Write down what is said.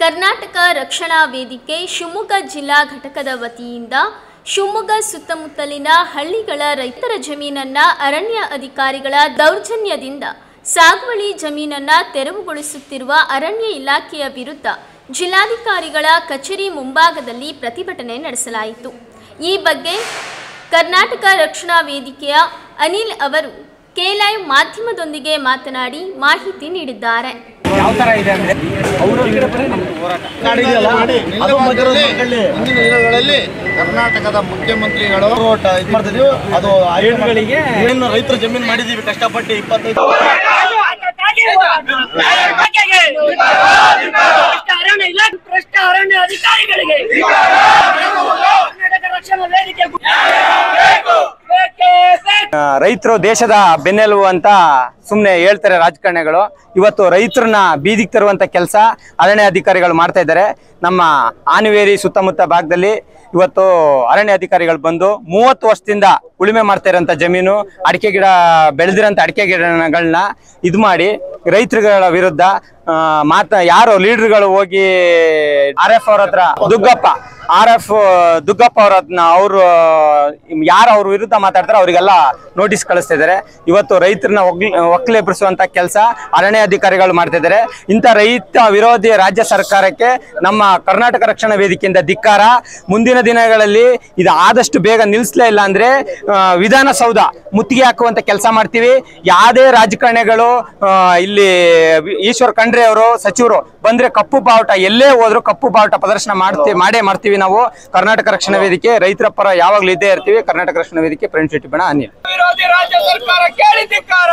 ಕರ್ನಾಟಕ ರಕ್ಷಣಾ ವೇದಿಕೆ ಶಿವಮೊಗ್ಗ ಜಿಲ್ಲಾ ಘಟಕದ ವತಿಯಿಂದ ಶಿವಮೊಗ್ಗ ಸುತ್ತಮುತ್ತಲಿನ ಹಳ್ಳಿಗಳ ರೈತರ ಜಮೀನನ್ನ ಅರಣ್ಯ ಅಧಿಕಾರಿಗಳ ದೌರ್ಜನ್ಯದಿಂದ ಸಾಗುವಳಿ ಜಮೀನನ್ನ ತೆರವುಗೊಳಿಸುತ್ತಿರುವ ಅರಣ್ಯ ಇಲಾಖೆಯ ವಿರುದ್ಧ ಜಿಲ್ಲಾಧಿಕಾರಿಗಳ ಕಚೇರಿ ಮುಂಭಾಗದಲ್ಲಿ ಪ್ರತಿಭಟನೆ ನಡೆಸಲಾಯಿತು। ಈ ಬಗ್ಗೆ ಕರ್ನಾಟಕ ರಕ್ಷಣಾ ವೇದಿಕೆಯ ಅನಿಲ್ ಅವರು ಕೆ-ಲೈವ್ ಮಾಧ್ಯಮದೊಂದಿಗೆ ಮಾತನಾಡಿ ಮಾಹಿತಿ ನೀಡಿದ್ದಾರೆ। ಯಾವ ತರ ಇದೆ ಅಂದ್ರೆ ದಿನಗಳಲ್ಲಿ ಕರ್ನಾಟಕದ ಮುಖ್ಯಮಂತ್ರಿಗಳು ಅದು ಆಯುಧಗಳಿಗೆ ರೈತರ ಜಮೀನು ಮಾಡಿದೀವಿ ಕಷ್ಟಪಟ್ಟು 25 ಅರಣ್ಯ ಅಧಿಕಾರಿಗಳಿಗೆ ಕರ್ನಾಟಕ ರಕ್ಷಣಾ ವೇದಿಕೆ ರೈತರು ದೇಶದ ಬೆನ್ನೆಲುಬು ಅಂತ ಸುಮ್ಮನೆ ಹೇಳ್ತಾರೆ ರಾಜಕಾರಣಿಗಳು। ಇವತ್ತು ರೈತರನ್ನ ಬೀದಿಗೆ ತರುವಂತ ಕೆಲಸ ಅರಣ್ಯ ಅಧಿಕಾರಿಗಳು ಮಾಡ್ತಾ ಇದ್ದಾರೆ। ನಮ್ಮ ಆನಿವೇರಿ ಸುತ್ತಮುತ್ತ ಭಾಗದಲ್ಲಿ ಇವತ್ತು ಅರಣ್ಯ ಅಧಿಕಾರಿಗಳು ಬಂದು 30 ವರ್ಷದಿಂದ ಉಳುಮೆ ಮಾಡ್ತಾ ಇರೋಂಥ ಜಮೀನು ಅಡಿಕೆ ಗಿಡ ಬೆಳೆದಿರೋಂಥ ಅಡಿಕೆ ಗಿಡಗಳನ್ನ ಇದು ಮಾಡಿ ರೈತರುಗಳ ವಿರುದ್ಧ ಯಾರು ಲೀಡರ್ಗಳು ಹೋಗಿ RF ಅವ್ರ ಹತ್ರ ದುಗ್ಗಪ್ಪ ಅವರು ಯಾರು ಅವ್ರ ವಿರುದ್ಧ ಮಾತಾಡ್ತಾರೆ ಅವರಿಗೆಲ್ಲ ನೋಟಿಸ್ ಕಳಿಸ್ತಾ ಇದ್ದಾರೆ। ಇವತ್ತು ರೈತರನ್ನ ಒಕ್ಕಲೆಬ್ಬಿಸುವಂತ ಕೆಲಸ ಅರಣ್ಯ ಅಧಿಕಾರಿಗಳು ಮಾಡ್ತಾ ಇದ್ದಾರೆ। ಇಂಥ ರೈತ ವಿರೋಧಿ ರಾಜ್ಯ ಸರ್ಕಾರಕ್ಕೆ ನಮ್ಮ ಕರ್ನಾಟಕ ರಕ್ಷಣಾ ವೇದಿಕೆಯಿಂದ ಧಿಕ್ಕಾರ। ಮುಂದಿನ ದಿನಗಳಲ್ಲಿ ಇದು ಆದಷ್ಟು ಬೇಗ ನಿಲ್ಲಿಸಲೇ ಇಲ್ಲ ಅಂದ್ರೆ ವಿಧಾನಸೌಧ ಮುತ್ತಿಗೆ ಹಾಕುವಂತ ಕೆಲಸ ಮಾಡ್ತೀವಿ। ಯಾವುದೇ ರಾಜಕಾರಣಿಗಳು ಇಲ್ಲಿ ಈಶ್ವರ್ ಖಂಡ್ರೆ ಅವರು ಸಚಿವರು ಬಂದ್ರೆ ಕಪ್ಪು ಬಾವುಟ ಎಲ್ಲೇ ಹೋದ್ರು ಕಪ್ಪು ಬಾವುಟ ಪ್ರದರ್ಶನ ಮಾಡೇ ಮಾಡ್ತೀವಿ। ನಾವು ಕರ್ನಾಟಕ ರಕ್ಷಣಾ ವೇದಿಕೆ ರೈತರ ಪರ ಯಾವಾಗಲೂ ಇದ್ದೇ ಇರ್ತೀವಿ। ಕರ್ನಾಟಕ ರಕ್ಷಣಾ ವೇದಿಕೆ ಪ್ರೆಸಿಡೆಂಟ್ ಬಣ ಅನಿಲ್। ವಿರೋಧಿ ರಾಜ್ಯ ಸರ್ಕಾರ ಕೇಳಿ ಧಿಕ್ಕಾರ।